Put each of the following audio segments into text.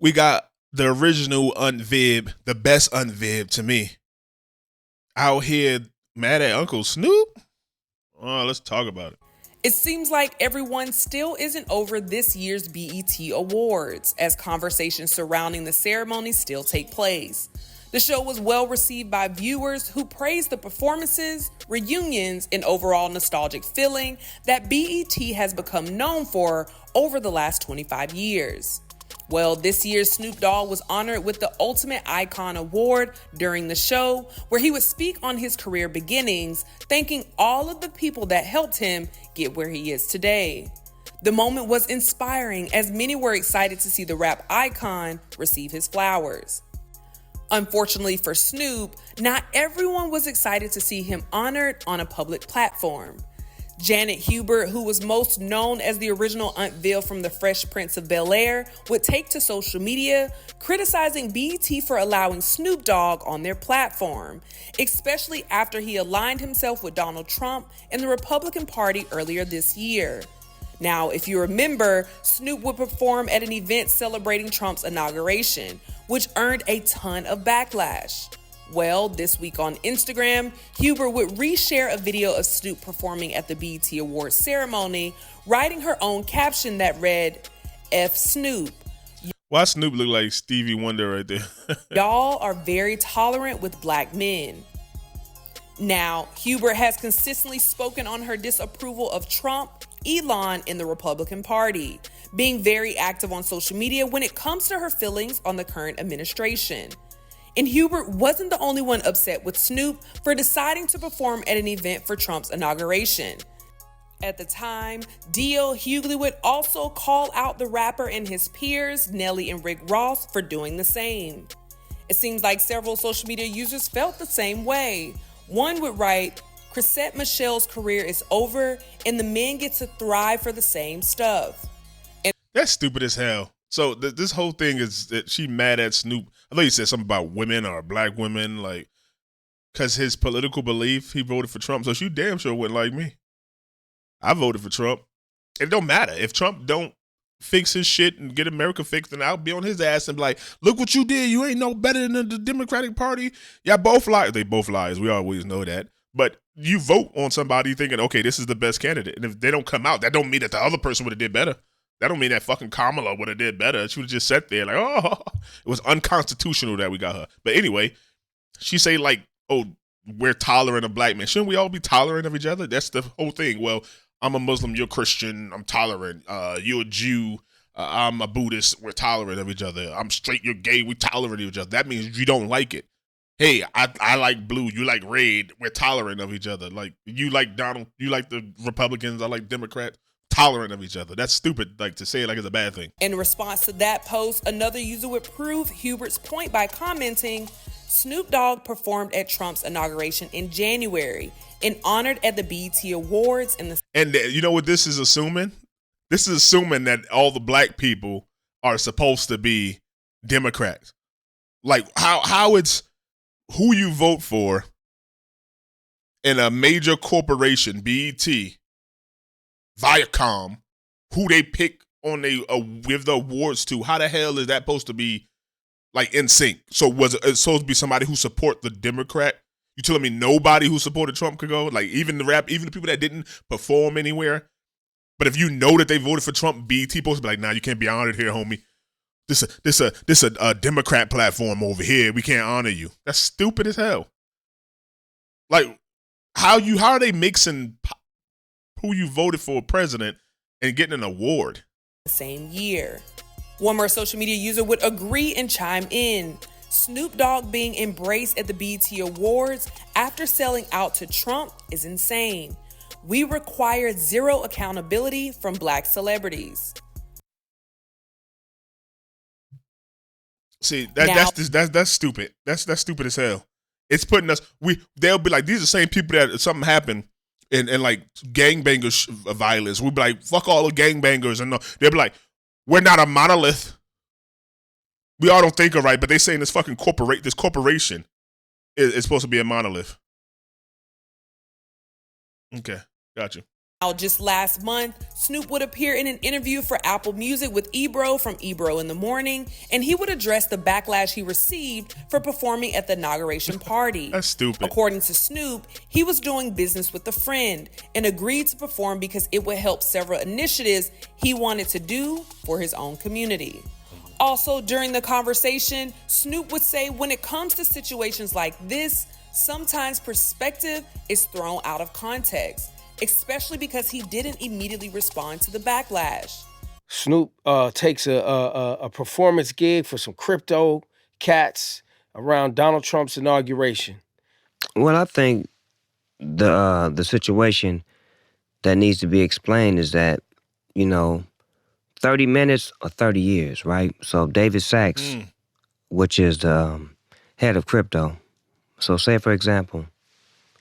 We got the original Aunt Viv, the best Aunt Viv to me, out here mad at Uncle Snoop. Oh, let's talk about it. It seems like everyone still isn't over this year's BET Awards, as conversations surrounding the ceremony still take place. The show was well received by viewers who praised the performances, reunions, and overall nostalgic feeling that BET has become known for over the last 25 years. Well, this year, Snoop Dogg was honored with the Ultimate Icon Award during the show, where he would speak on his career beginnings, thanking all of the people that helped him get where he is today. The moment was inspiring, as many were excited to see the rap icon receive his flowers. Unfortunately for Snoop, not everyone was excited to see him honored on a public platform. Janet Hubert, who was most known as the original Aunt Viv from the Fresh Prince of Bel-Air, would take to social media criticizing BET for allowing Snoop Dogg on their platform, especially after he aligned himself with Donald Trump and the Republican Party earlier this year. Now, if you remember, Snoop would perform at an event celebrating Trump's inauguration, which earned a ton of backlash. Well, this week on Instagram, Hubert would reshare a video of Snoop performing at the BET Awards ceremony, writing her own caption that read, "F Snoop. Why Snoop look like Stevie Wonder right there? Y'all are very tolerant with black men." Now, Hubert has consistently spoken on her disapproval of Trump, Elon, and the Republican Party, being very active on social media when it comes to her feelings on the current administration. And Hubert wasn't the only one upset with Snoop for deciding to perform at an event for Trump's inauguration. At the time, D.L. Hughley would also call out the rapper and his peers, Nelly and Rick Ross, for doing the same. It seems like several social media users felt the same way. One would write, "Chrisette Michelle's career is over, and the men get to thrive for the same stuff." That's stupid as hell. So this whole thing is that she mad at Snoop. I thought you said something about women or black women, like, because his political belief, he voted for Trump. So she damn sure wouldn't like me. I voted for Trump. It don't matter. If Trump don't fix his shit and get America fixed, then I'll be on his ass and be like, look what you did. You ain't no better than the Democratic Party. Y'all both liars. They both liars. We always know that. But you vote on somebody thinking, okay, this is the best candidate. And if they don't come out, that don't mean that the other person would have did better. That don't mean that fucking Kamala would have did better. She would have just sat there like, oh, it was unconstitutional that we got her. But anyway, she say like, oh, we're tolerant of black men. Shouldn't we all be tolerant of each other? That's the whole thing. Well, I'm a Muslim, you're Christian, I'm tolerant. You're a Jew, I'm a Buddhist, we're tolerant of each other. I'm straight, you're gay, we tolerant of each other. That means you don't like it. Hey, I like blue, you like red, we're tolerant of each other. Like, you like Donald, you like the Republicans, I like Democrats. Tolerant of each other. That's stupid, like, to say it like it's a bad thing. In response to that post, another user would prove Hubert's point by commenting, "Snoop Dogg performed at Trump's inauguration in January and honored at the BET Awards in the..." And you know what this is assuming? This is assuming that all the black people are supposed to be Democrats. Like, how it's who you vote for in a major corporation, BET, Viacom, who they pick on they give the awards to. How the hell is that supposed to be like in sync? So was it supposed to be somebody who support the Democrat? You telling me nobody who supported Trump could go? Like even the people that didn't perform anywhere. But if you know that they voted for Trump, BET supposed to be like, nah, you can't be honored here, homie. This a Democrat platform over here. We can't honor you. That's stupid as hell. Like how are they mixing who you voted for president and getting an award the same year? One more social media user would agree and chime in. Snoop Dogg being embraced at the BET Awards after selling out to Trump is insane. We require zero accountability from black celebrities. See, that's stupid. That's stupid as hell. It's putting us, they'll be like, these are the same people that something happened and like gangbangers violence. We'd be like, fuck all the gangbangers. And they'll be like, we're not a monolith. We all don't think alright, but they saying this fucking corporation is supposed to be a monolith. Okay, got you. Just last month, Snoop would appear in an interview for Apple Music with Ebro from Ebro in the Morning, and he would address the backlash he received for performing at the inauguration party. That's stupid. According to Snoop, he was doing business with a friend and agreed to perform because it would help several initiatives he wanted to do for his own community. Also, during the conversation, Snoop would say when it comes to situations like this, sometimes perspective is thrown out of context, especially because he didn't immediately respond to the backlash. Snoop takes a performance gig for some crypto cats around Donald Trump's inauguration. Well, I think the situation that needs to be explained is that, 30 minutes or 30 years, right? So David Sachs, which is the head of crypto. So say, for example,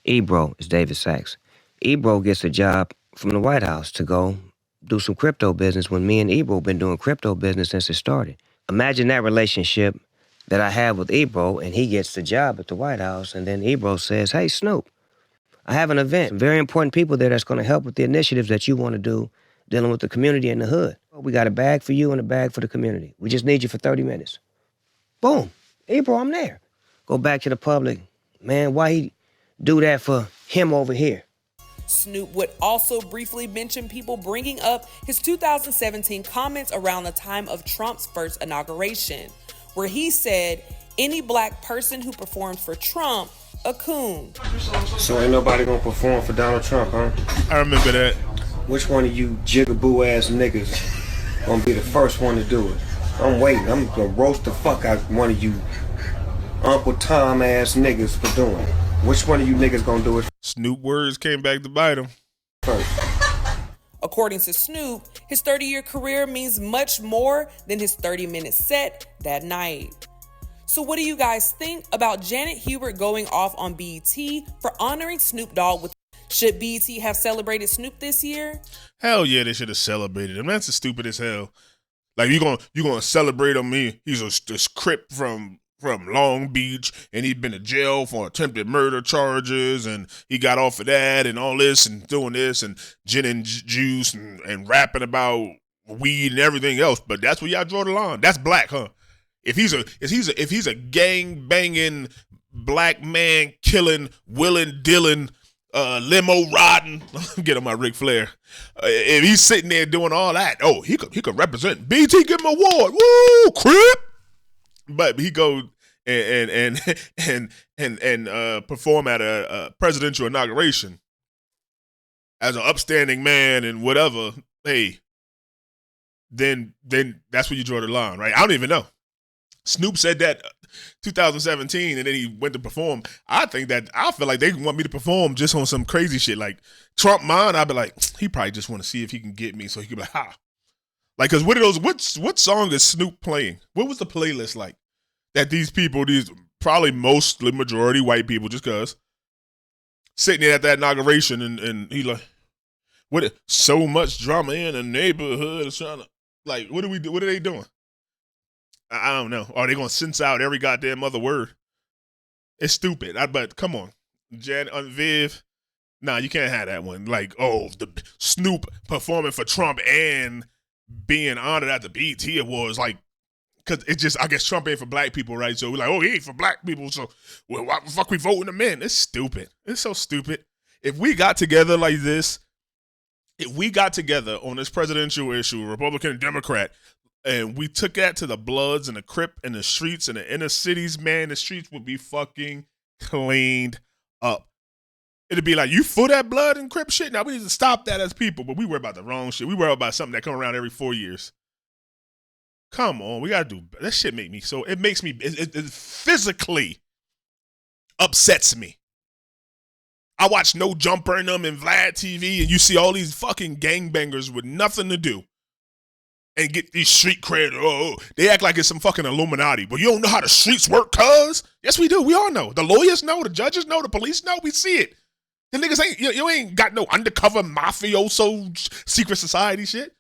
Ebro is David Sachs. Ebro gets a job from the White House to go do some crypto business when me and Ebro been doing crypto business since it started. Imagine that relationship that I have with Ebro, and he gets the job at the White House, and then Ebro says, hey, Snoop, I have an event, very important people there that's going to help with the initiatives that you want to do dealing with the community in the hood. We got a bag for you and a bag for the community. We just need you for 30 minutes. Boom. Ebro, I'm there. Go back to the public. Man, why he do that for him over here? Snoop would also briefly mention people bringing up his 2017 comments around the time of Trump's first inauguration, where he said, any black person who performs for Trump, a coon. So ain't nobody gonna perform for Donald Trump, huh? I remember that. Which one of you jigaboo ass niggas gonna be the first one to do it? I'm waiting. I'm gonna roast the fuck out one of you Uncle Tom ass niggas for doing it. Which one of you niggas gonna do it Snoop words came back to bite him. first? According to Snoop, his 30-year career means much more than his 30-minute set that night. So what do you guys think about Janet Hubert going off on BET for honoring Snoop Dogg with... Should BET have celebrated Snoop this year? Hell yeah, they should have celebrated him. That's stupid as hell. Like you gonna celebrate him? He's this Crip from Long Beach, and he'd been to jail for attempted murder charges, and he got off of that, and all this, and doing this, and gin and juice, and rapping about weed and everything else. But that's where y'all draw the line. That's black, huh? If he's a gang banging black man killing, willing, dealing, limo riding, get on my Ric Flair. If he's sitting there doing all that, he could represent BT, give him an award. Woo, Crip. But he go and perform at a presidential inauguration as an upstanding man and whatever. Hey, then that's where you draw the line, right? I don't even know. Snoop said that 2017, and then he went to perform. I feel like they want me to perform just on some crazy shit. Like Trump mine, I'd be like, he probably just want to see if he can get me so he can be like, ha. Like, cause what song is Snoop playing? What was the playlist like? That these probably mostly majority white people, just cause, sitting there at that inauguration and he like, what, so much drama in the neighborhood is trying to, like, what are they doing? I don't know. Are they gonna censor out every goddamn other word? It's stupid. But come on, Aunt Viv. Nah, you can't have that one. Like, the Snoop performing for Trump and being honored at the BET Awards. Like, cause it's just, I guess Trump ain't for black people, right? So we're like, he ain't for black people. So why the fuck we voting him in? It's stupid. It's so stupid. If we got together like this, if we got together on this presidential issue, Republican and Democrat, and we took that to the Bloods and the Crip and the streets and the inner cities, man, the streets would be fucking cleaned up. It'd be like, you for that Blood and Crip shit? Now we need to stop that as people, but we worry about the wrong shit. We worry about something that come around every 4 years. Come on, we gotta do, that shit make me so, it makes me, it physically upsets me. I watch No Jumper in them and Vlad TV, and you see all these fucking gangbangers with nothing to do and get these street cred. They act like it's some fucking Illuminati. But you don't know how the streets work, cuz? Yes, we do. We all know. The lawyers know. The judges know. The police know. We see it. The niggas ain't, you ain't got no undercover mafioso secret society shit.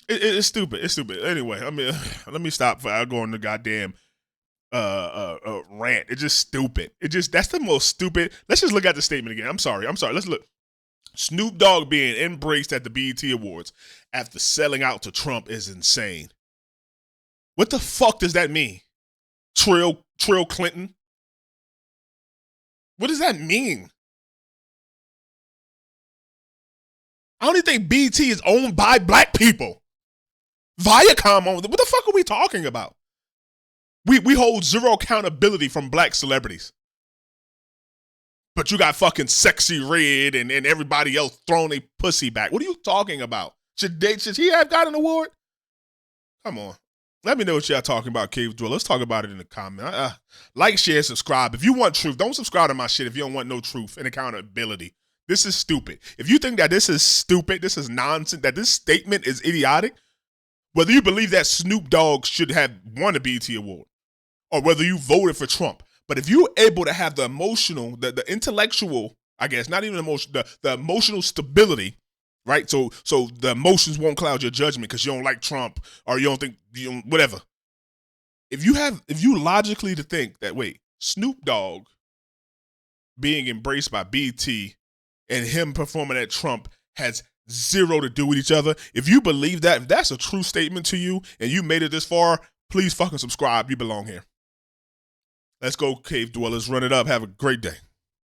It's stupid. It's stupid. Anyway, I mean, let me stop before I go on the goddamn rant. It's just stupid. That's the most stupid. Let's just look at the statement again. I'm sorry. Let's look. Snoop Dogg being embraced at the BET Awards after selling out to Trump is insane. What the fuck does that mean? Trill Clinton? What does that mean? I don't even think BET is owned by black people. Viacom owns it. What the fuck are we talking about? We hold zero accountability from black celebrities. But you got fucking Sexy Red and everybody else throwing a pussy back. What are you talking about? Should he have got an award? Come on. Let me know what y'all talking about, Cave Dweller. Let's talk about it in the comment. Like, share, subscribe. If you want truth, don't subscribe to my shit if you don't want no truth and accountability. This is stupid. If you think that this is stupid, this is nonsense, that this statement is idiotic, whether you believe that Snoop Dogg should have won a BET Award or whether you voted for Trump, but if you're able to have the emotional, the intellectual, I guess, not even emotional, the emotional stability, right? So the emotions won't cloud your judgment because you don't like Trump or you don't think, whatever. If you logically to think that, wait, Snoop Dogg being embraced by BT and him performing at Trump has zero to do with each other. If you believe that, if that's a true statement to you and you made it this far, please fucking subscribe. You belong here. Let's go, Cave Dwellers. Run it up. Have a great day.